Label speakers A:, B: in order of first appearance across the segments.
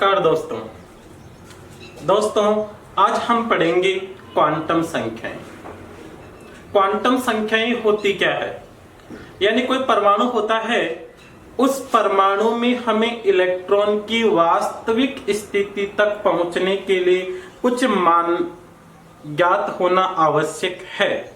A: नमस्कार दोस्तों आज हम पढ़ेंगे क्वांटम संख्याएं। क्वांटम संख्याएं होती क्या है, यानी कोई परमाणु होता है, उस परमाणु में हमें इलेक्ट्रॉन की वास्तविक स्थिति तक पहुंचने के लिए कुछ मान ज्ञात होना आवश्यक है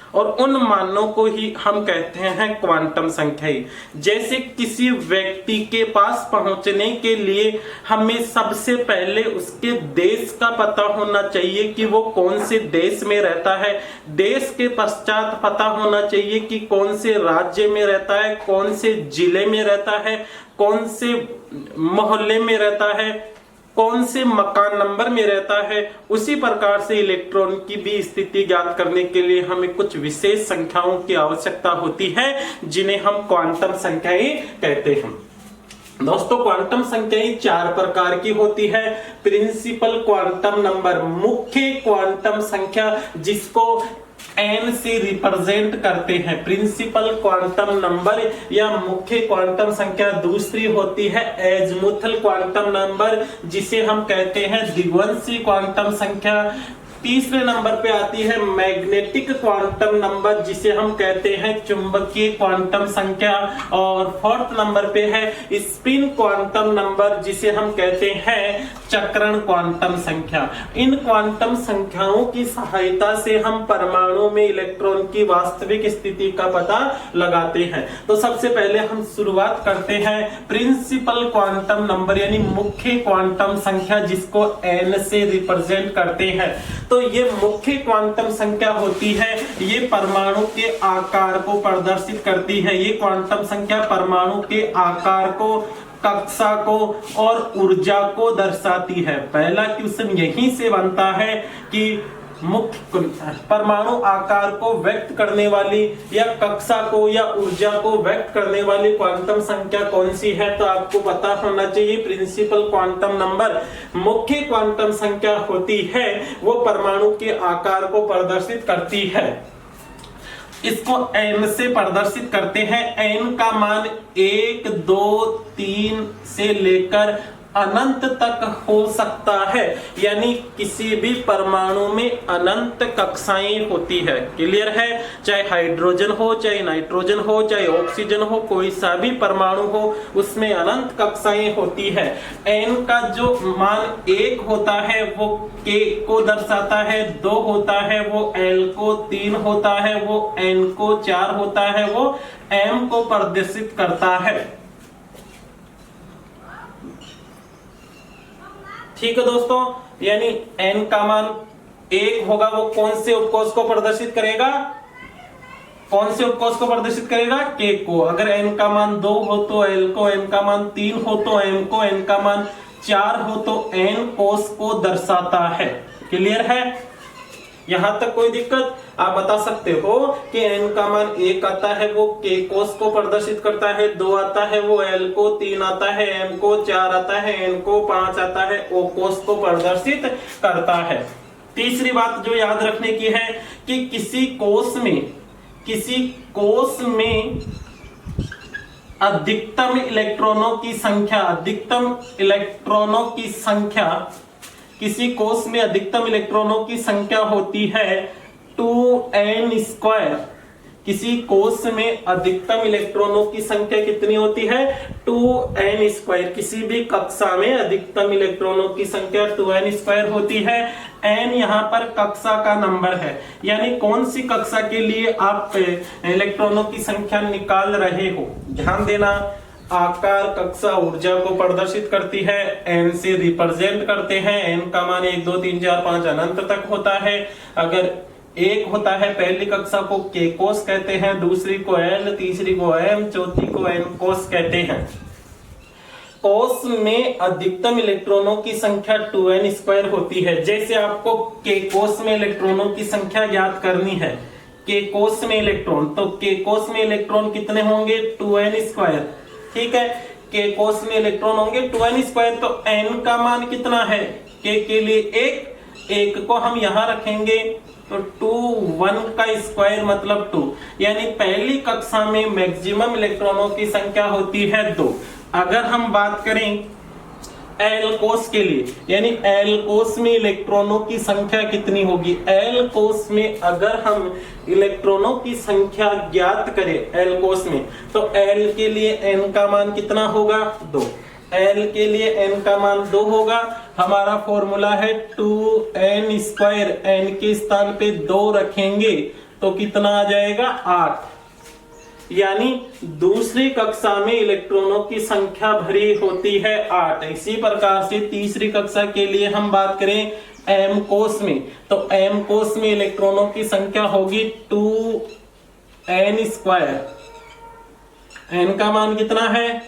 A: और उन मानों को ही हम कहते हैं क्वांटम संख्याएं। जैसे किसी व्यक्ति के पास पहुंचने के लिए हमें सबसे पहले उसके देश का पता होना चाहिए कि वो कौन से देश में रहता है, देश के पश्चात पता होना चाहिए कि कौन से राज्य में रहता है, कौन से जिले में रहता है, कौन से मोहल्ले में रहता है, कौन से मकान नंबर में रहता है। उसी प्रकार से इलेक्ट्रॉन की भी स्थिति ज्ञात करने के लिए हमें कुछ विशेष संख्याओं की आवश्यकता होती है, जिन्हें हम क्वांटम संख्याएं कहते हैं। दोस्तों, क्वांटम संख्याएं चार प्रकार की होती है। प्रिंसिपल क्वांटम नंबर, मुख्य क्वांटम संख्या जिसको n से रिप्रेजेंट करते हैं, प्रिंसिपल क्वांटम नंबर या मुख्य क्वांटम संख्या। दूसरी होती है एजमुथल क्वांटम नंबर, जिसे हम कहते हैं द्विवंशी क्वांटम संख्या। तीसरे नंबर पे आती है मैग्नेटिक क्वांटम नंबर, जिसे हम कहते हैं चुंबकीय क्वांटम संख्या। और फोर्थ नंबर पे है स्पिन क्वांटम नंबर, जिसे हम कहते हैं चक्रण क्वांटम संख्या। इन क्वांटम संख्याओं की सहायता से हम परमाणु में इलेक्ट्रॉन की वास्तविक स्थिति का पता लगाते हैं। तो सबसे पहले हम शुरुआत करते हैं प्रिंसिपल क्वांटम नंबर यानी मुख्य क्वांटम संख्या, जिसको n से रिप्रेजेंट करते हैं। तो ये मुख्य क्वांटम संख्या होती है, ये परमाणु के आकार को प्रदर्शित करती है। ये क्वांटम संख्या परमाणु के आकार को, कक्षा को और ऊर्जा को दर्शाती है। पहला क्वेश्चन यहीं से बनता है कि मुख्य परमाणु आकार को व्यक्त करने वाली या कक्षा को या ऊर्जा को व्यक्त करने वाली क्वांटम संख्या कौन सी है। तो आपको पता होना चाहिए प्रिंसिपल क्वांटम नंबर। मुख्य क्वांटम संख्या होती है वो परमाणु के आकार को प्रदर्शित करती है, इसको n से प्रदर्शित करते हैं। n का मान 1, 2, 3 से लेकर अनंत तक हो सकता है, यानी किसी भी परमाणु में अनंत कक्षाएं होती है। क्लियर है? चाहे हाइड्रोजन हो, चाहे नाइट्रोजन हो, चाहे ऑक्सीजन हो, कोई सा भी परमाणु हो, उसमें अनंत कक्षाएं होती है। n का जो मान 1 होता है वो k को दर्शाता है, 2 होता है वो l को, 3 होता है वो n को, 4 होता है वो m को प्रदर्शित करता है। ठीक है दोस्तों, यानी n का मान 1 होगा, वो कौन से उपकोष को प्रदर्शित करेगा? कौन से उपकोष को प्रदर्शित करेगा? k को। अगर n का मान 2 हो तो l को, n का मान 3 हो तो m को, n का मान 4 हो तो n कोष को दर्शाता है। क्लियर है? यहां तक कोई दिक्कत? आप बता सकते हो कि n का मान 1 आता है वो k कोष को प्रदर्शित करता है, 2 आता है वो l को, 3 आता है m को, 4 आता है n को, 5 आता है o कोष को प्रदर्शित करता है। तीसरी बात जो याद रखने की है कि किसी कोष में अधिकतम इलेक्ट्रॉनों की संख्या, किसी कोष में अधिकतम इलेक्ट्रॉनों की संख्या होती है 2n²। किसी कोष में अधिकतम इलेक्ट्रॉनों की संख्या कितनी होती है? 2n²। किसी भी कक्षा में अधिकतम इलेक्ट्रॉनों की संख्या 2n² होती है। n यहाँ पर कक्षा का नंबर है, यानी कौन सी कक्षा के लिए आप इलेक्ट्रॉनों की संख्या निकाल रहे हो। ध्यान देना, आकार, कक्षा, ऊर्जा को प्रदर्शित करती है, n से रिप्रेजेंट करते हैं। n का मान 1, 2, 3, 4, 5 अनंत तक होता है। अगर 1 होता है पहली कक्षा को k कोष कहते हैं, दूसरी को l, तीसरी को m, चौथी को n कोष कहते हैं। कोष में अधिकतम इलेक्ट्रॉनों की संख्या 2n² होती है। जैसे आपको k कोष में इलेक्ट्रॉनों की संख्या ज्ञात करनी है, k कोष में इलेक्ट्रॉन, तो k कोष में इलेक्ट्रॉन कितने होंगे? 2n²। ठीक है, k कोष में इलेक्ट्रॉन होंगे 2n²। तो n का मान कितना है? k के लिए 1 को हम यहां रखेंगे तो 2 1 का स्क्वायर मतलब 2, यानी पहली कक्षा में मैक्सिमम इलेक्ट्रॉनों की संख्या होती है 2। अगर हम बात करें एल कोष के लिए, यानी एल कोष में इलेक्ट्रॉनों की संख्या कितनी होगी। एल कोष में अगर हम इलेक्ट्रॉनों की संख्या ज्ञात करें एल कोष में, तो एल के लिए एन का मान कितना होगा 2। एल के लिए एन का मान 2 होगा। हमारा फॉर्मूला है 2n², एन के स्थान पे 2 रखेंगे तो कितना आ जाएगा 8। यानी दूसरी कक्षा में इलेक्ट्रॉनों की संख्या भरी होती है 8। इसी प्रकार से तीसरी कक्षा के लिए हम बात करें एम कोष में, तो एम कोष में इलेक्ट्रॉनों की संख्या होगी 2n²। एन का मान कितना है,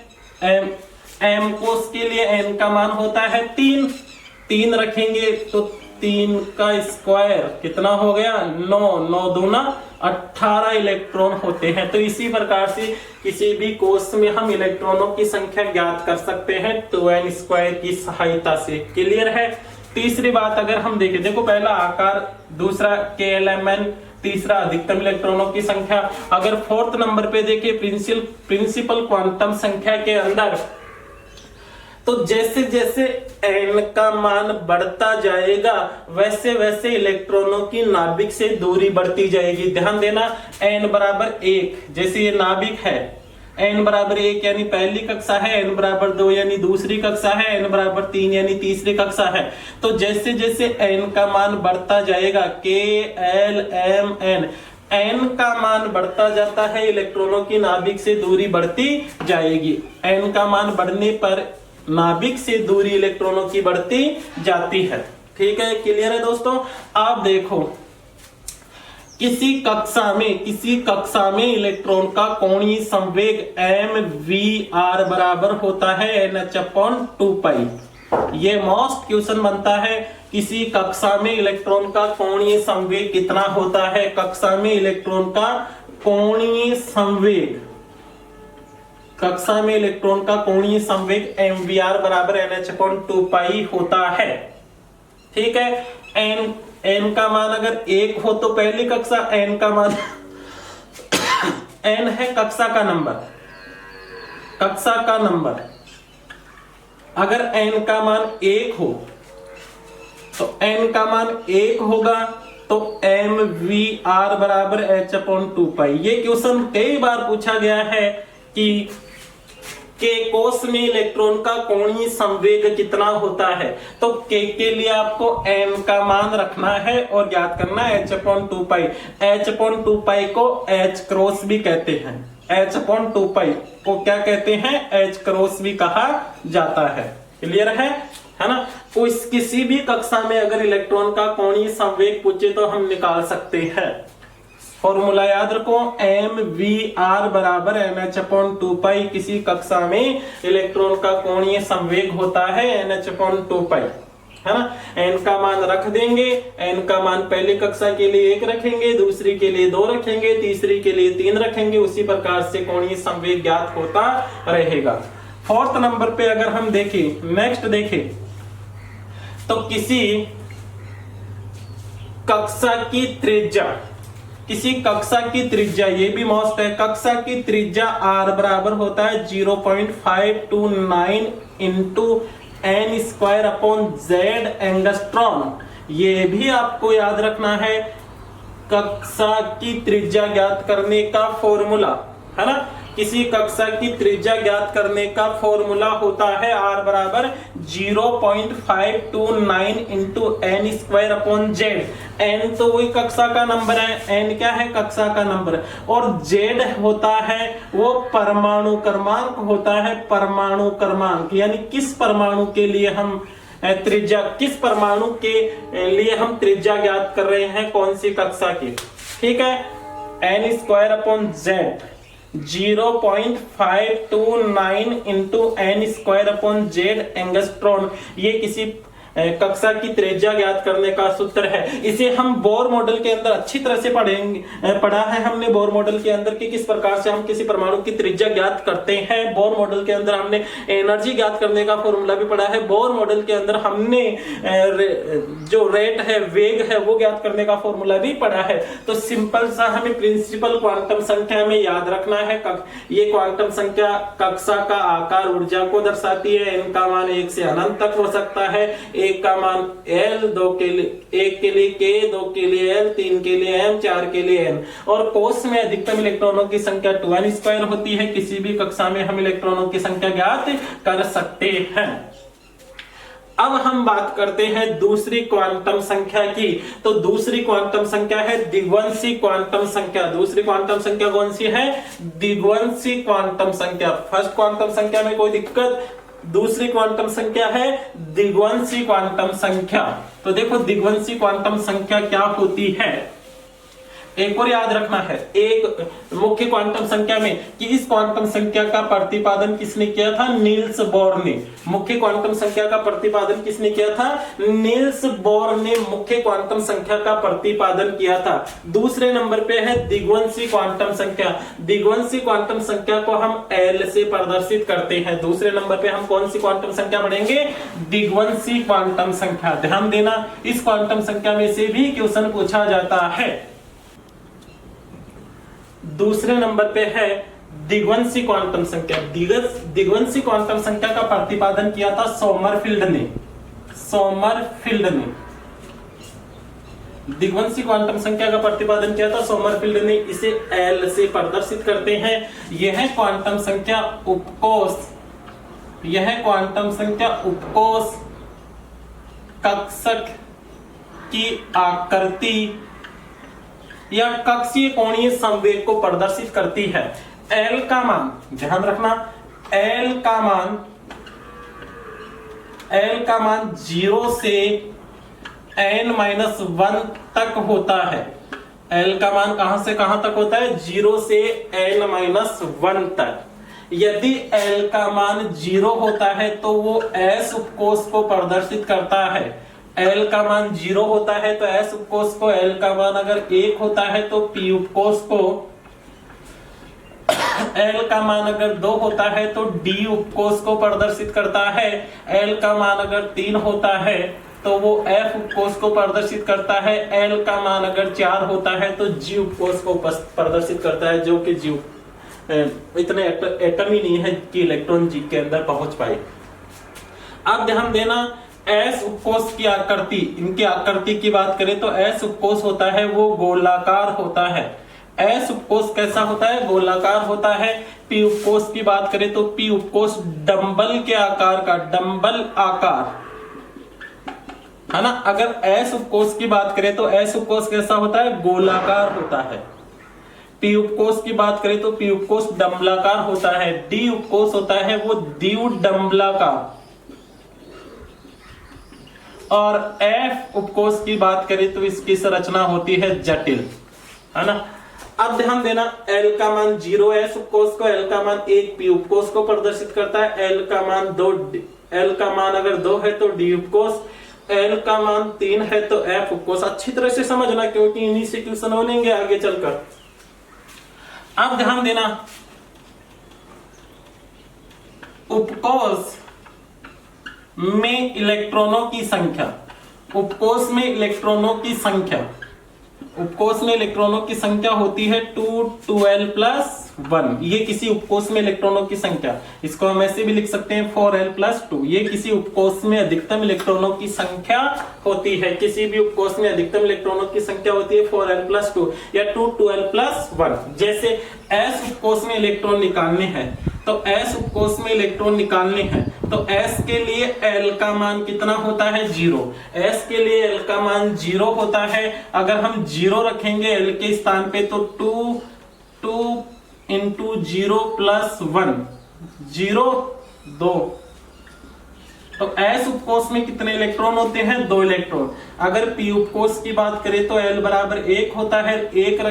A: एम कोष के लिए एन का मान होता है 3 रखेंगे तो 3 का स्क्वायर कितना हो गया 9, 9 दूना 18 इलेक्ट्रॉन होते हैं। तो इसी प्रकार से किसी भी कोष में हम इलेक्ट्रॉनों की संख्या ज्ञात कर सकते हैं 2n² की सहायता से। क्लियर है। तीसरी बात अगर हम देखें, देखो पहला आकार, दूसरा KLMN, तीसरा अधिकतम इलेक्ट्रॉनों की संख्या। अगर फोर्थ नंबर पे देखें प्रिंसिपल क्वांटम संख्या के अंदर, तो जैसे जैसे n का मान बढ़ता जाएगा वैसे वैसे इलेक्ट्रॉनों की नाभिक से दूरी बढ़ती जाएगी। ध्यान देना, n बराबर 1 जैसे ये नाभिक है, n बराबर 1 यानी पहली कक्षा है, n बराबर 2 यानी दूसरी कक्षा है, n बराबर 3 यानी तीसरी कक्षा है। तो जैसे जैसे n का मान बढ़ता जाएगा KLMN, n का मान बढ़ता जाता है, इलेक्ट्रॉनों की नाभिक से दूरी बढ़ती जाएगी। n का मान बढ़ने पर नाभिक से दूरी इलेक्ट्रॉनों की बढ़ती जाती है। ठीक है, क्लियर है दोस्तों। आप देखो किसी कक्षा में इलेक्ट्रॉन का कोणीय संवेग mvr बराबर होता है nh/2π। ये मोस्ट क्वेश्चन बनता है, किसी कक्षा में इलेक्ट्रॉन का कोणीय संवेग कितना होता है। कक्षा में इलेक्ट्रॉन का कोणीय संवेग, कक्षा में इलेक्ट्रॉन का कोणीय संवेग mvr बराबर nh/2π होता है। ठीक है, n का मान अगर 1 हो तो पहली कक्षा, n का मान n है कक्षा का नंबर। अगर n का मान 1 हो तो n का मान 1 होगा तो mvr बराबर h/2π। ये क्वेश्चन कई बार पूछा गया है कि के कोष में इलेक्ट्रॉन का कोणीय संवेग कितना होता है। तो के लिए आपको m का मान रखना है और ज्ञात करना है h/2π। h/2π को h क्रॉस भी कहते हैं, h/2π को क्या कहते हैं, h क्रॉस भी कहा जाता है। क्लियर है ना। तो किसी भी कक्षा में अगर इलेक्ट्रॉन का कोणीय संवेग पूछे तो हम निकाल सकते हैं। फॉर्मूला याद रखो, mvr बराबर nh/2π। किसी कक्षा में इलेक्ट्रॉन का कोणीय संवेग होता है nh/2π, है ना। n का मान रख देंगे, n का मान पहली कक्षा के लिए 1 रखेंगे, दूसरी के लिए 2 रखेंगे, तीसरी के लिए 3 रखेंगे। उसी प्रकार से कोणीय संवेग ज्ञात होता रहेगा। फोर्थ नंबर पे अगर हम देखें, नेक्स्ट देखें, तो किसी कक्षा की त्रिज्या, ये भी मोस्ट है, कक्षा की त्रिज्या r बराबर होता है 0.529 इंटू n²/z एंगस्ट्रॉन। ये भी आपको याद रखना है। कक्षा की त्रिज्या ज्ञात करने का फॉर्मूला, है ना, किसी कक्षा की त्रिज्या ज्ञात करने का फॉर्मूला होता है r बराबर 0.529 इंटू n²/z। n तो वही कक्षा का नंबर है, n क्या है, कक्षा का नंबर, और z होता है वो परमाणु क्रमांक होता है। परमाणु क्रमांक यानी किस परमाणु के लिए हम त्रिज्या, किस परमाणु के लिए हम त्रिज्या ज्ञात कर रहे हैं, कौन सी कक्षा की। ठीक है, n²/z 0.529 इंटू n²/z एंगस्ट्रॉन। ये किसी कक्षा की त्रिज्या ज्ञात करने का सूत्र है। इसे हम बोर मॉडल के अंदर अच्छी तरह से पढ़ा है हमने बोर मॉडल के अंदर कि किस प्रकार से हम किसी परमाणु की त्रिज्या ज्ञात करते हैं। बोर मॉडल के अंदर हमने एनर्जी ज्ञात करने का फॉर्मूला भी पढ़ा है। बोर मॉडल के अंदर हमने जो रेट है, वेग है, वो ज्ञात करने का फॉर्मूला भी पढ़ा है। तो सिंपल सा हमें प्रिंसिपल क्वांटम संख्या में याद रखना है। ये क्वांटम संख्या कक्षा का आकार ऊर्जा को दर्शाती है। n का मान 1 से अनंत तक हो सकता है। 1 का मान L, 2 के लिए 1 के लिए K, 2 के लिए L, 3 के लिए M, 4 के लिए N। और कोश में अधिकतम इलेक्ट्रॉनों की संख्या 2n² होती है। किसी भी कक्षा में हम इलेक्ट्रॉनों की संख्या ज्ञात कर सकते हैं। अब हम बात करते हैं दूसरी क्वांटम संख्या की। तो दूसरी क्वांटम संख्या है द्विवंशी क्वांटम संख्या। दूसरी क्वांटम संख्या कौन सी है? द्विवंशी क्वांटम संख्या। फर्स्ट क्वांटम संख्या में कोई दिक्कत, दूसरी क्वांटम संख्या है द्विवंशी क्वांटम संख्या। तो देखो द्विवंशी क्वांटम संख्या क्या होती है, एक और याद रखना है। एक मुख्य क्वांटम संख्या में कि इस क्वांटम संख्या का प्रतिपादन किसने किया था? नील्स बोर ने। मुख्य क्वांटम संख्या का प्रतिपादन किसने किया था? नील्स बोर ने मुख्य क्वांटम संख्या का प्रतिपादन किया था। दूसरे नंबर पे है द्विवंशी क्वांटम संख्या। द्विवंशी क्वांटम संख्या को हम L से प्रदर्शित करते हैं। दूसरे नंबर पे हम कौन सी क्वांटम संख्या पढ़ेंगे? द्विवंशी क्वांटम संख्या। ध्यान देना, इस क्वांटम संख्या में से भी क्वेश्चन पूछा जाता है। दूसरे नंबर पे है द्विवंशी क्वांटम संख्या। द्विवंशी क्वांटम संख्या का प्रतिपादन किया था सोमरफील्ड ने। द्विवंशी क्वांटम संख्या का प्रतिपादन किया था सोमरफील्ड ने। इसे L से प्रदर्शित करते हैं। यह क्वांटम संख्या उपकोष कक्षक की आकृति या कक्षीय कोणीय संवेग को प्रदर्शित करती है। L का मान, ध्यान रखना, L का मान 0 से n-1 तक होता है। L का मान कहां से कहां तक होता है? 0 से n-1 तक। यदि L का मान 0 होता है तो वो S उपकोष को प्रदर्शित करता है। L का मान 0 होता है तो S उपकोष को, L का मान अगर 1 होता है तो P उपकोष को, L का मान अगर 2 होता है तो D उपकोष को प्रदर्शित करता है। L का मान अगर 3 होता है तो वो F उपकोष को प्रदर्शित करता है। L का मान अगर 4 होता है तो G उपकोष को प्रदर्शित करता है, जो कि G इतने एटम ही नहीं है कि इलेक्ट्रॉन G के अंदर पहुंच पाए। अब ध्यान देना, S उपकोष की आकृति, इनकी आकृति की बात करें तो S उपकोष होता है वो गोलाकार होता है। S उपकोष कैसा होता है? गोलाकार होता है। P उपकोष की बात करें तो P उपकोष डंबल के आकार का, डंबल आकार है ना। अगर S उपकोष की बात करें तो S उपकोष कैसा होता है? गोलाकार होता है। P उपकोष की बात करें तो P उपकोष डंबलाकार होता है। D उपकोष होता है वो द्विडंबलाकार। और F उपकोष की बात करें तो इसकी संरचना होती है जटिल, है ना। अब ध्यान देना, L का मान 0 S उपकोष को, L का मान 1 P उपकोष को प्रदर्शित करता है। L का मान 2, L का मान अगर 2 है तो D उपकोष, L का मान 3 है तो F उपकोष। अच्छी तरह से समझना क्योंकि इन्हीं से क्वेश्चन बनेंगे आगे चलकर। अब ध्यान देना, उपकोष में इलेक्ट्रॉनों की संख्या, उपकोष में इलेक्ट्रॉनों की संख्या, उपकोष में इलेक्ट्रॉनों की संख्या होती है 2l+1। ये किसी उपकोष में इलेक्ट्रॉनों की संख्या, इसको हम ऐसे भी लिख सकते हैं 4l+2। ये किसी उपकोष में अधिकतम इलेक्ट्रॉनों की संख्या होती है। किसी भी उपकोष में अधिकतम इलेक्ट्रॉनों की संख्या होती है 4l+2 या 2l+1। जैसे S उपकोष में इलेक्ट्रॉन निकालने हैं तो S उपकोष में इलेक्ट्रॉन निकालने हैं तो S के लिए L का मान कितना होता है? 0। S के लिए L का मान 0 होता है। अगर हम 0 रखेंगे L के स्थान पे तो 2 × 0 + 1, 0 2। तो S उपकोष में कितने इलेक्ट्रॉन होते हैं? 2 इलेक्ट्रॉन। अगर P उपकोष की बात करें तो L बराबर 1 होता है। 1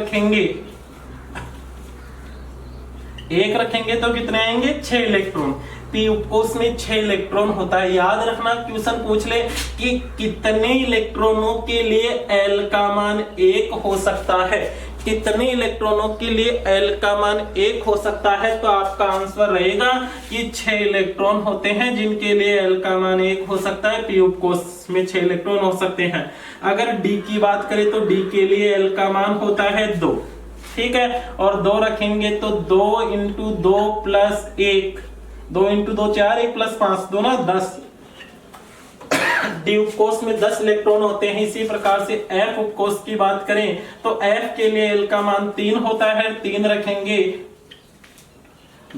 A: रखेंगे तो कितने आएंगे? 6 इलेक्ट्रॉन। पी उपकोष में 6 इलेक्ट्रॉन होता है। याद रखना, क्वेश्चन पूछ ले कि कितने इलेक्ट्रॉनों के लिए L का मान 1 हो सकता है, कितने इलेक्ट्रॉनों के लिए L का मान 1 हो सकता है, तो आपका आंसर रहेगा कि 6 इलेक्ट्रॉन होते हैं जिनके लिए L का मान 1 हो सकता है। पी उपकोष में 6 इलेक्ट्रॉन हो सकते हैं। अगर D की बात करें तो D के लिए L का मान होता है 2, ठीक है, और 2 रखेंगे तो 2 इंटू 2 प्लस 1, 2 इंटू 2 4, 1 प्लस 5 2 ना 10। डी उपकोष में 10 इलेक्ट्रॉन होते हैं। इसी प्रकार से एफ उपकोष की बात करें तो एफ के लिए एल का मान 3 होता है, 3 रखेंगे,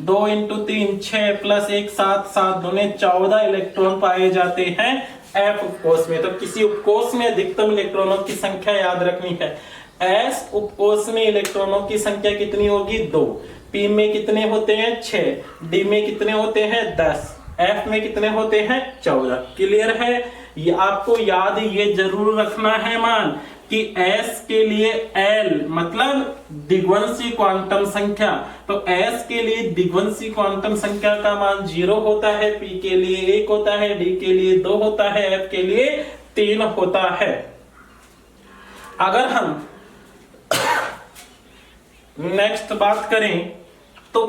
A: 2 इंटू 3 6 प्लस 1 7, 7 दूने 14 इलेक्ट्रॉन पाए जाते हैं एफ उपकोष में। तो किसी उपकोष में अधिकतम इलेक्ट्रॉनों की संख्या याद रखनी है। एस उपकोष में इलेक्ट्रॉनों की संख्या कितनी होगी 2, पी में कितने होते हैं 6, डी में कितने होते हैं 10, एफ में कितने होते हैं 14। क्लियर है? ये आपको याद ये जरूर रखना है मान कि S के लिए L मतलब दिग्वंशी क्वांटम संख्या, तो S के लिए दिग्वंशी क्वांटम संख्या का मान 0 होता है, P के लिए 1 होता है, D के लिए 2 होता है, F के लिए 3 होता है। अगर हम नेक्स्ट बात करें तो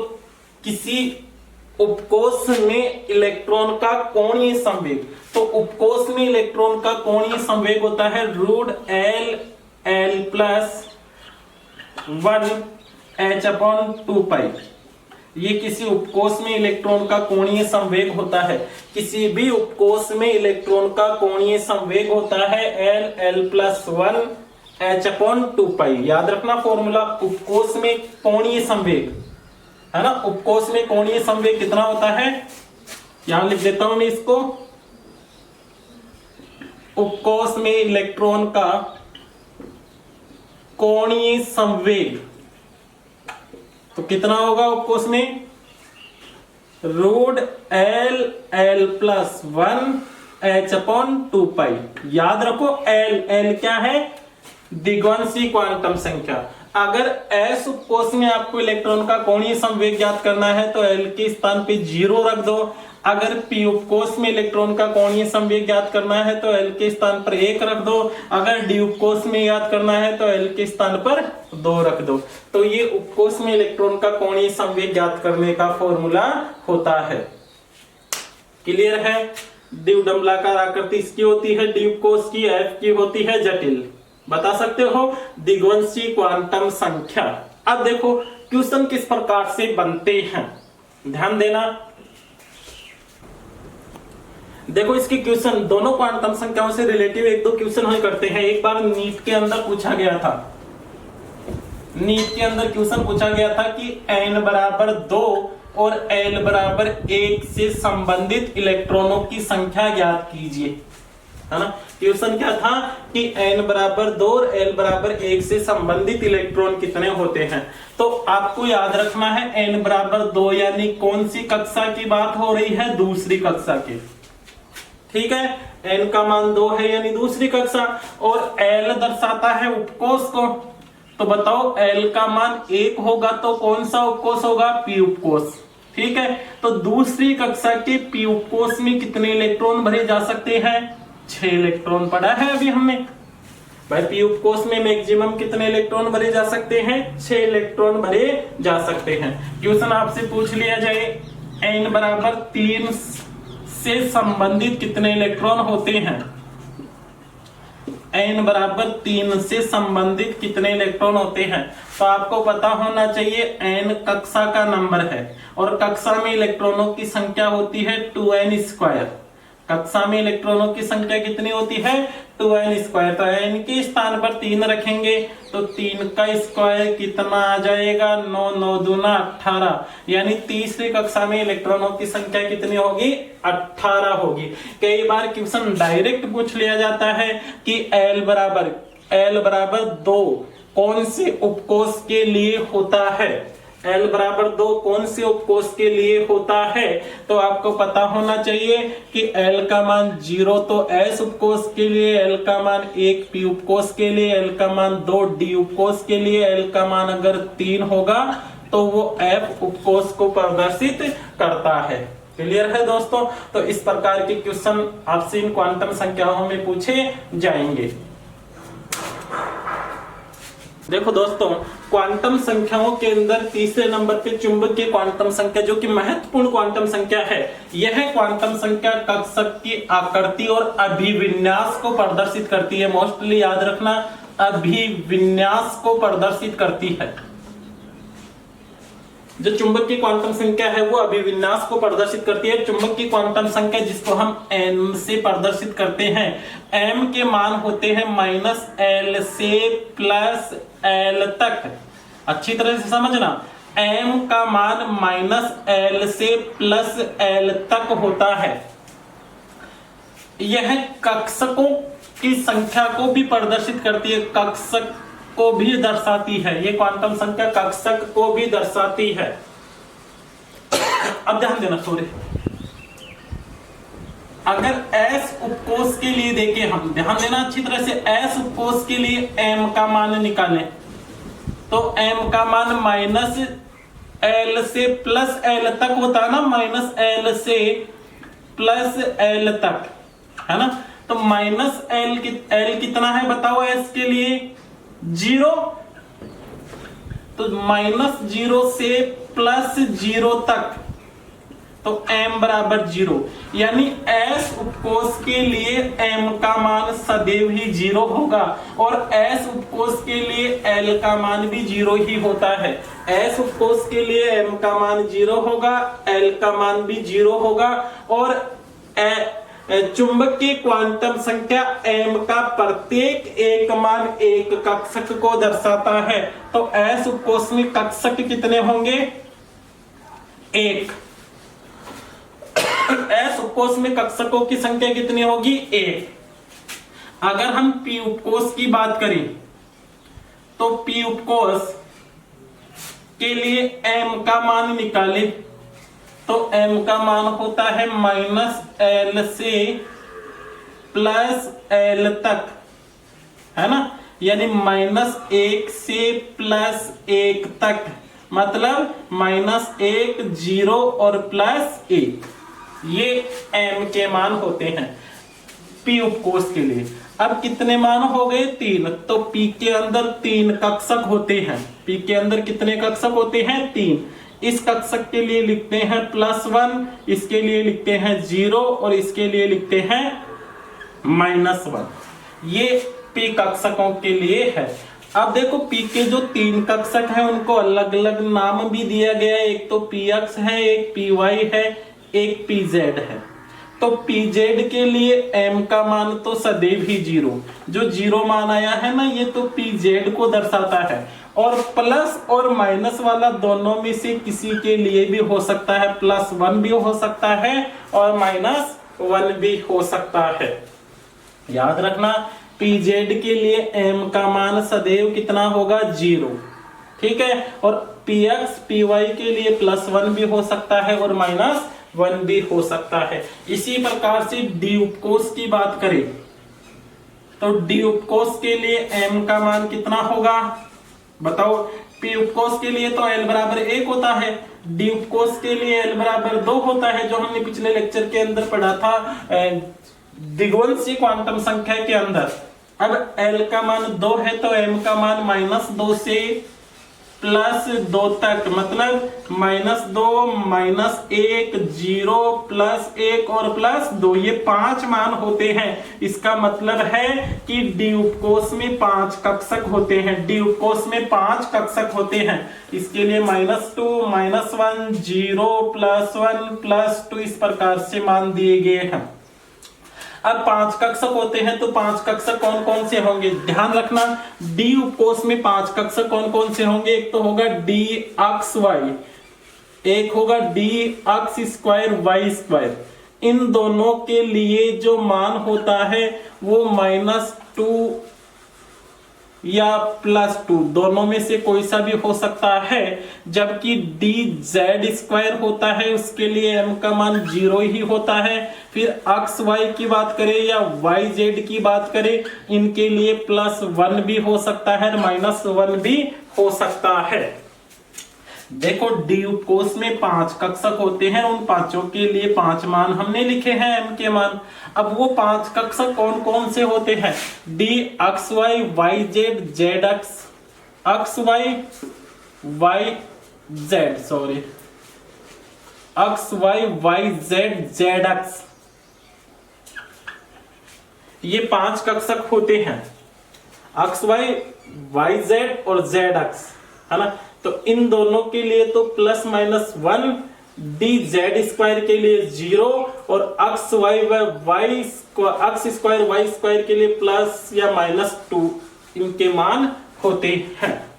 A: किसी उपकोष में इलेक्ट्रॉन का कोणीय संवेग, तो उपकोष में इलेक्ट्रॉन का कोणीय संवेग होता है √L प्लस 1 h/2π। ये किसी उपकोष में इलेक्ट्रॉन का कोणीय संवेग होता है। किसी भी उपकोष में इलेक्ट्रॉन का कोणीय संवेग होता है L प्लस 1 h/2π। याद रखना फॉर्मूला, उपकोष में कोणीय संवेग है ना, उपकोष में कोणीय संवेग कितना होता है, यहां लिख देता हूं मैं इसको। उपकोष में इलेक्ट्रॉन का कोणीय संवेग तो कितना होगा उपकोष में √L प्लस 1 h/2π। याद रखो L क्या है, दिग्वंशी क्वांटम संख्या। अगर S उपकोष में आपको इलेक्ट्रॉन का कोणीय संवेग ज्ञात करना है तो L के स्थान पे 0 रख दो। अगर P उपकोष में इलेक्ट्रॉन का कोणीय संवेग ज्ञात करना है तो L के स्थान पर 1 रख दो। अगर D उपकोष में याद करना है तो L के स्थान पर 2 रख दो। तो ये उपकोष में इलेक्ट्रॉन का कोणीय संवेग ज्ञात करने का फॉर्मूला होता है। क्लियर है? द्विडंबलाकार आकृति इसकी होती है डी उपकोष की, F की होती है जटिल। बता सकते हो दिग्वंशी क्वांटम संख्या। अब देखो क्वेश्चन किस प्रकार से बनते हैं, ध्यान देना। देखो इसके क्वेश्चन दोनों क्वांटम संख्याओं से रिलेटिव 1-2 क्वेश्चन हुए करते हैं। एक बार नीट के अंदर पूछा गया था, नीट के अंदर क्वेश्चन पूछा गया था कि n बराबर 2 और l बराबर 1 से संबंधित इलेक्ट्रॉनों की संख्या ज्ञात कीजिए, है ना। क्वेश्चन क्या था कि n बराबर 2 और l बराबर 1 से संबंधित इलेक्ट्रॉन कितने होते हैं। तो आपको याद रखना है n बराबर 2 यानी कौन सी कक्षा की बात हो रही है, दूसरी कक्षा की, ठीक है। n का मान 2 है यानी दूसरी कक्षा, और l दर्शाता है उपकोष को। तो बताओ l का मान 1 होगा तो कौन सा उपकोष होगा, p उपकोष, ठीक है। तो दूसरी कक्षा के p उपकोष में कितने इलेक्ट्रॉन भरे जा सकते हैं, 6 इलेक्ट्रॉन पढ़ा है अभी हमने भाई। पी उपकोष में मैक्सिमम कितने इलेक्ट्रॉन भरे जा सकते हैं, 6 इलेक्ट्रॉन भरे जा सकते हैं। क्वेश्चन आपसे पूछ लिया जाए n बराबर 3 से संबंधित कितने इलेक्ट्रॉन होते हैं, n बराबर 3 से संबंधित कितने इलेक्ट्रॉन होते हैं। तो आपको पता होना चाहिए n कक्षा का नंबर है और कक्षा में इलेक्ट्रॉनों की संख्या होती है 2n²। कक्षा में इलेक्ट्रॉनों की संख्या कितनी होती है, 2n²। तो n के स्थान पर 3 रखेंगे तो 3 का स्क्वायर कितना आ जाएगा, 9 9 दूना 18, यानी तीसरी कक्षा में इलेक्ट्रॉनों की संख्या कितनी होगी, 18 होगी। कई बार क्वेश्चन डायरेक्ट पूछ लिया जाता है कि L बराबर 2 कौन से उपकोष के लिए होता है, L बराबर 2 कौन से उपकोष के लिए होता है। तो आपको पता होना चाहिए कि L का मान 0 तो S उपकोष के लिए, L का मान 1 P उपकोष के लिए, L का मान 2 D उपकोष के लिए, L का मान अगर 3 होगा तो वो F उपकोष को प्रदर्शित करता है। क्लियर है दोस्तों? तो इस प्रकार के क्वेश्चन आपसे इन क्वांटम संख्याओं में पूछे जाएंगे। देखो दोस्तों, क्वांटम संख्याओं के अंदर तीसरे नंबर पे चुंबकीय क्वांटम संख्या, जो कि महत्वपूर्ण क्वांटम संख्या है, यह क्वांटम संख्या कक्षक की आकृति और अभिविन्यास को प्रदर्शित करती है। मोस्टली याद रखना, अभिविन्यास को प्रदर्शित करती है। जो चुंबकीय क्वांटम संख्या है वो अभिविन्यास को प्रदर्शित करती है। चुंबकीय क्वांटम संख्या जिसको हम m से प्रदर्शित करते हैं, m के मान होते हैं -l से +l तक। अच्छी तरह से समझना, m का मान -l से +l तक होता है। यह कक्षकों की संख्या को भी प्रदर्शित करती है, कक्षक को भी दर्शाती है। ये क्वांटम संख्या कक्षक को भी दर्शाती है। अब ध्यान देना, सॉरी, अगर S उपकोष के लिए देखें हम, ध्यान देना अच्छी तरह से, S उपकोष के लिए m का मान निकालें तो m का मान -l से +l तक होता है ना, -l से +l तक, है ना। तो -l कितना है बताओ S के लिए? 0। तो -0 से +0 तक, तो m बराबर 0, यानी S उपकोष के लिए m का मान सदैव ही 0 होगा और S उपकोष के लिए l का मान भी 0 ही होता है। S उपकोष के लिए m का मान 0 होगा, l का मान भी 0 होगा और चुंबकीय क्वांटम संख्या m का प्रत्येक एक मान एक कक्षक को दर्शाता है। तो S उपकोष में कक्षक कितने होंगे? 1। S उपकोष में कक्षकों की संख्या कितनी होगी? 1। अगर हम P उपकोष की बात करें तो P उपकोष के लिए m का मान निकाले तो m का मान होता है -l से +l तक, है ना, यानी -1 से +1 तक, मतलब -1, 0 और +1, ये m के मान होते हैं P उपकोष के लिए। अब कितने मान हो गए? 3। तो P के अंदर 3 कक्षक होते हैं। P के अंदर कितने कक्षक होते हैं? 3। इस कक्षक के लिए लिखते हैं +1, इसके लिए लिखते हैं 0 और इसके लिए लिखते हैं -1। ये P कक्षकों के लिए है। अब देखो P के जो 3 कक्षक हैं उनको अलग अलग नाम भी दिया गया है। एक तो Px है, एक Py है, एक Pz है। तो Pz के लिए m का मान तो सदैव ही 0, जो 0 मान आया है ना, ये तो Pz को दर्शाता है। और प्लस और माइनस वाला दोनों में से किसी के लिए भी हो सकता है, +1 भी हो सकता है और -1 भी हो सकता है। याद रखना, Pz के लिए m का मान सदैव कितना होगा? 0, ठीक है। और Px Py के लिए +1 भी हो सकता है और -1 भी हो सकता है। इसी प्रकार से D उपकोष की बात करें तो D उपकोष के लिए m का मान कितना होगा बताओ? P उपकोष के लिए तो l बराबर 1 होता है, D उपकोष के लिए l बराबर 2 होता है, जो हमने पिछले लेक्चर के अंदर पढ़ा था द्विघांशी क्वांटम संख्या के अंदर। अब l का मान 2 है तो m का मान -2 से +2 तक, मतलब -2, -1, 0, +1 और +2, ये 5 मान होते हैं। इसका मतलब है कि D उपकोष में 5 कक्षक होते हैं। D उपकोष में 5 कक्षक होते हैं। इसके लिए -2, -1, 0, +1, +2 इस प्रकार से मान दिए गए हैं। अब 5 कक्षक होते हैं तो 5 कक्षक कौन कौन से होंगे? ध्यान रखना, D उपकोष में 5 कक्षक कौन कौन से होंगे? एक तो होगा D अक्ष y, एक होगा D अक्ष स्क्वायर y स्क्वायर। इन दोनों के लिए जो मान होता है वो -2 या +2, दोनों में से कोई सा भी हो सकता है। जबकि dz स्क्वायर होता है उसके लिए m का मान 0 ही होता है। फिर अक्ष y की बात करें या yz की बात करें, इनके लिए +1 भी हो सकता है, -1 भी हो सकता है। देखो डी उपकोष में 5 कक्षक होते हैं, उन पांचों के लिए 5 मान हमने लिखे हैं m के मान। अब वो 5 कक्षक कौन कौन से होते हैं? d अक्ष y y z अक्ष y z अक्ष, ये 5 कक्षक होते हैं, अक्ष y z और z अक्ष, है ना। तो इन दोनों के लिए तो plus minus 1, D Z square के लिए 0 और अक्ष स्क्वायर वाई स्क्वायर के लिए प्लस या माइनस 2 इनके मान होते हैं।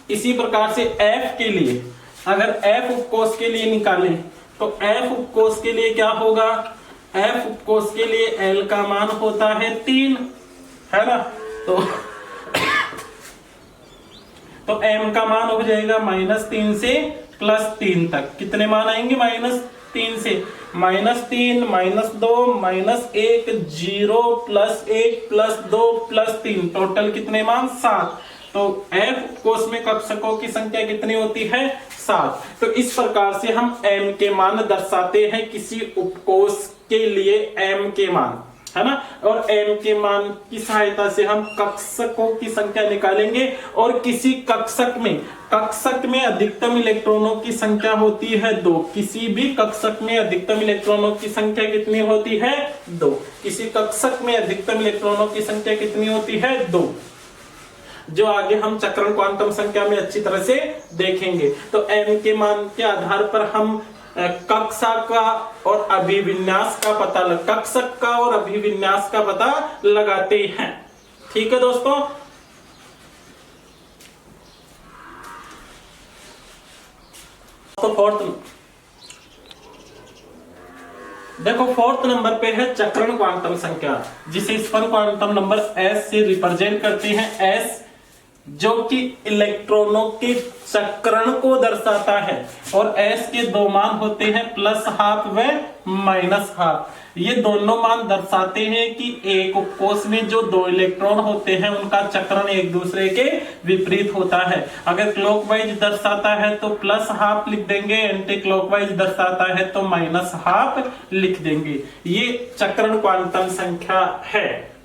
A: इसी प्रकार से f के लिए, अगर f उपकोष के लिए निकालें तो f उपकोष के लिए क्या होगा? f उपकोष के लिए l का मान होता है 3, है ना। तो m का मान हो जाएगा -3 से +3 तक। कितने मान आएंगे? -3 से -3 -2 -1 0 +1 +2 +3, टोटल कितने मान? 7। तो f उपकोष में कक्षकों की संख्या कितनी होती है? 7। तो इस प्रकार से हम m के मान दर्शाते हैं, किसी उपकोष के लिए m के मान, है ना। और m के मान की सहायता से हम कक्षकों की संख्या निकालेंगे। और किसी कक्षक में अधिकतम इलेक्ट्रॉनों की संख्या होती है 2। किसी भी कक्षक में अधिकतम इलेक्ट्रॉनों की संख्या कितनी होती है? 2। किसी कक्षक में अधिकतम इलेक्ट्रॉनों की संख्या कितनी होती है? 2, जो आगे हम चक्रण क्वांटम संख्या में अच्छी तरह से देखेंगे। तो m के मान के आधार पर हम कक्षा का और अभिविन्यास का कक्षक का और अभिविन्यास का पता लगाते हैं। ठीक है दोस्तों। तो फोर्थ नंबर पे है चक्रण क्वांटम संख्या, जिसे स्पर क्वांटम नंबर s से रिप्रेजेंट करते हैं। s जो कि इलेक्ट्रॉनों के चक्रण को दर्शाता है, और s के 2 मान होते हैं +12 व -12। ये दोनों मान दर्शाते हैं कि एक उपकोष में जो 2 इलेक्ट्रॉन होते हैं उनका चक्रण एक दूसरे के विपरीत होता है। अगर क्लॉकवाइज दर्शाता है तो +12 लिख देंगे, एंटी क्लॉकवाइज दर्शाता है तो -12 लिख देंगे। ये चक्रण क्वांटम संख्या है।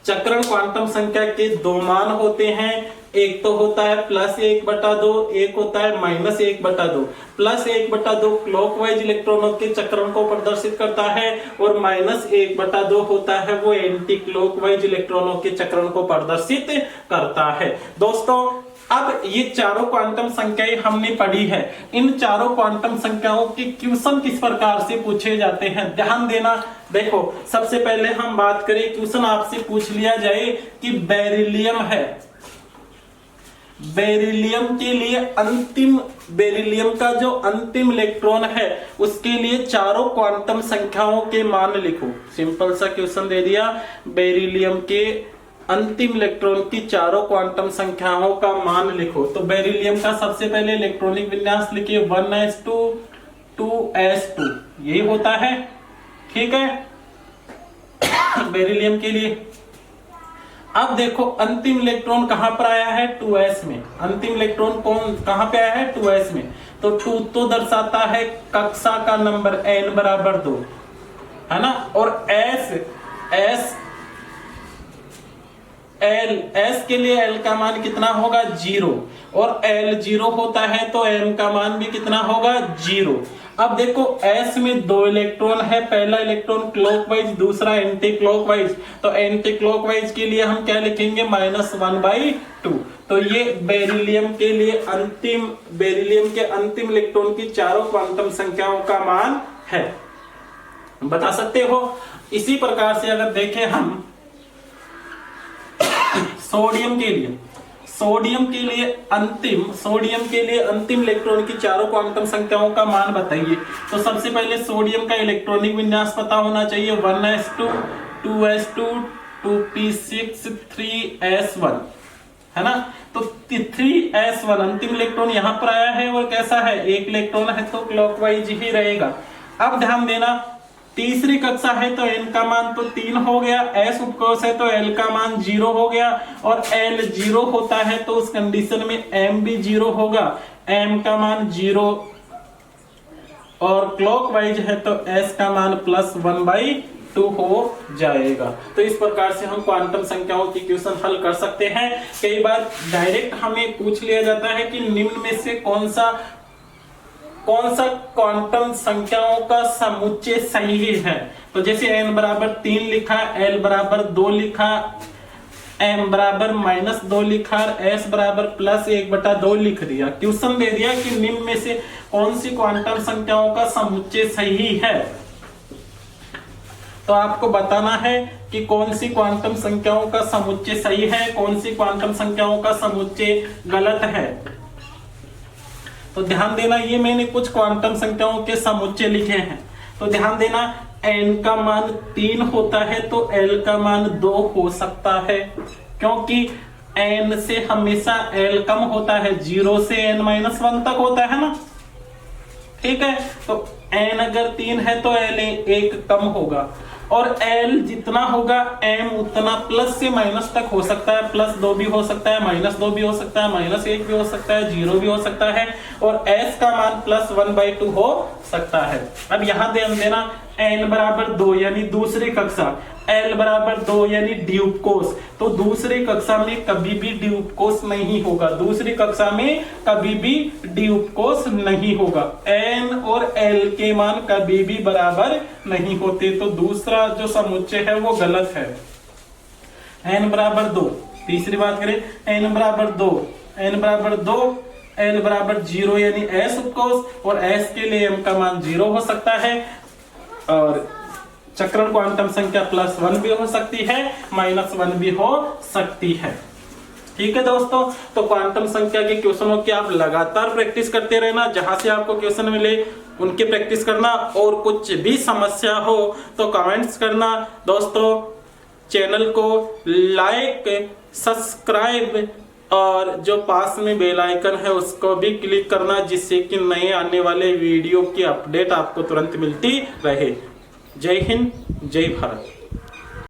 A: चक्रण क्वांटम संख्या के 2 मान होते हैं, एक तो होता है +1/2, एक होता है -1/2। +1/2 क्लॉकवाइज इलेक्ट्रॉनों के चक्रण को प्रदर्शित करता है, और -1/2 होता है वो एंटी क्लॉकवाइज इलेक्ट्रॉनों के चक्रण को प्रदर्शित करता है। दोस्तों, अब ये चारों क्वांटम संख्याएं हमने पढ़ी है। इन चारों क्वांटम संख्याओं के क्वेश्चन किस प्रकार से पूछे जाते हैं, ध्यान देना। देखो, सबसे पहले हम बात करें, क्वेश्चन आपसे पूछ लिया जाए कि बेरिलियम है, बेरिलियम के लिए बेरिलियम का जो अंतिम इलेक्ट्रॉन है उसके लिए चारों क्वांटम संख्याओं के मान लिखो। सिंपल सा क्वेश्चन दे दिया, बेरिलियम के अंतिम इलेक्ट्रॉन की चारों क्वांटम संख्याओं का मान लिखो। तो बेरिलियम का सबसे पहले इलेक्ट्रॉनिक विन्यास लिखिए 1s2 2s2, यही होता है। ठीक है, बेरिलियम के लिए। अब देखो, अंतिम इलेक्ट्रॉन कहां पर आया है? 2s में। अंतिम इलेक्ट्रॉन कहां पे आया है? 2s में। तो 2 तो दर्शाता है कक्षा का नंबर n बराबर 2, है ना। और s के लिए l का मान कितना होगा? 0। और l 0 होता है तो m का मान भी कितना होगा? 0। अब देखो, s में 2 इलेक्ट्रॉन है, पहला इलेक्ट्रॉन क्लॉकवाइज, दूसरा एंटी क्लॉकवाइज। तो एंटी क्लॉकवाइज के लिए हम क्या लिखेंगे? -1/2। तो ये बेरिलियम के अंतिम इलेक्ट्रॉन की चारों क्वांटम संख्याओं का मान है, बता सकते हो। इसी प्रकार से अगर देखें हम सोडियम के लिए अंतिम इलेक्ट्रॉन की चारों क्वांटम संख्याओं का मान बताइए। तो सबसे पहले सोडियम का इलेक्ट्रॉनिक विन्यास पता होना चाहिए, 1s2 2s2 2p6 3s1, है ना। तो 3s1 अंतिम इलेक्ट्रॉन यहां पर आया है, और कैसा है? एक इलेक्ट्रॉन है तो क्लॉकवाइज ही रहेगा। अब ध्यान देना, तीसरी कक्षा है तो n का मान तो 3 हो गया, s उपकोष है तो l का मान 0 हो गया, और l 0 होता है तो उस कंडीशन में m भी 0 होगा, m का मान 0, और क्लॉकवाइज है तो s का मान +1/2 हो जाएगा। तो इस प्रकार से हम क्वांटम संख्याओं की क्वेश्चन हल कर सकते हैं। कई बार डायरेक्ट हमें पूछ लिया जाता है कि निम्न में से कौन सा क्वांटम संख्याओं का समुच्चय सही है। तो जैसे n बराबर 3 लिखा, l बराबर 2 लिखा, m बराबर -2 लिखा, s बराबर +1/2 लिख दिया। क्वेश्चन दे दिया कि निम्न में से कौन सी क्वांटम संख्याओं का समुच्चय सही है, तो आपको बताना है कि कौन सी क्वांटम संख्याओं का समुच्चय सही है, कौन सी क्वांटम संख्याओं का समुच्चय गलत है। तो ध्यान देना, ये मैंने कुछ क्वांटम संख्याओं के समुच्चय लिखे हैं। तो ध्यान देना, n का मान 3 होता है तो l का मान 2 हो सकता है, क्योंकि n से हमेशा l कम होता है, 0 से n-1 तक होता है ना, ठीक है। तो n अगर 3 है तो l 1 कम होगा, और l जितना होगा m उतना प्लस से माइनस तक हो सकता है, +2 भी हो सकता है, -2 भी हो सकता है, -1 भी हो सकता है, 0 भी हो सकता है, और s का मान +1/2 हो सकता है। अब यहाँ ध्यान देना, n बराबर 2 यानी दूसरी कक्षा, l बराबर 2 यानी द्विपकोष, तो दूसरी कक्षा में कभी भी द्विपकोष नहीं होगा, दूसरी कक्षा में कभी भी द्विपकोष नहीं होगा, n और l के मान कभी भी बराबर नहीं होते, तो दूसरा जो समुच्चय है वो गलत है। n बराबर 2, तीसरी बात करें, n बराबर 2, n बराबर 2, l बराबर 0 यानी s उपकोष, और s के लिए m का मान 0 हो सकता है, और चक्रण क्वांटम संख्या +1 भी हो सकती है, -1 भी हो सकती है। ठीक है दोस्तों, तो क्वांटम संख्या के क्वेश्चनों की आप लगातार प्रैक्टिस करते रहना, जहां से आपको क्वेश्चन मिले उनकी प्रैक्टिस करना, और कुछ भी समस्या हो तो कमेंट्स करना। दोस्तों, चैनल को लाइक, सब्सक्राइब और जो पास में बेल आइकन है उसको भी क्लिक करना, जिससे कि नए आने वाले वीडियो की अपडेट आपको तुरंत मिलती रहे। जय हिंद, जय भारत।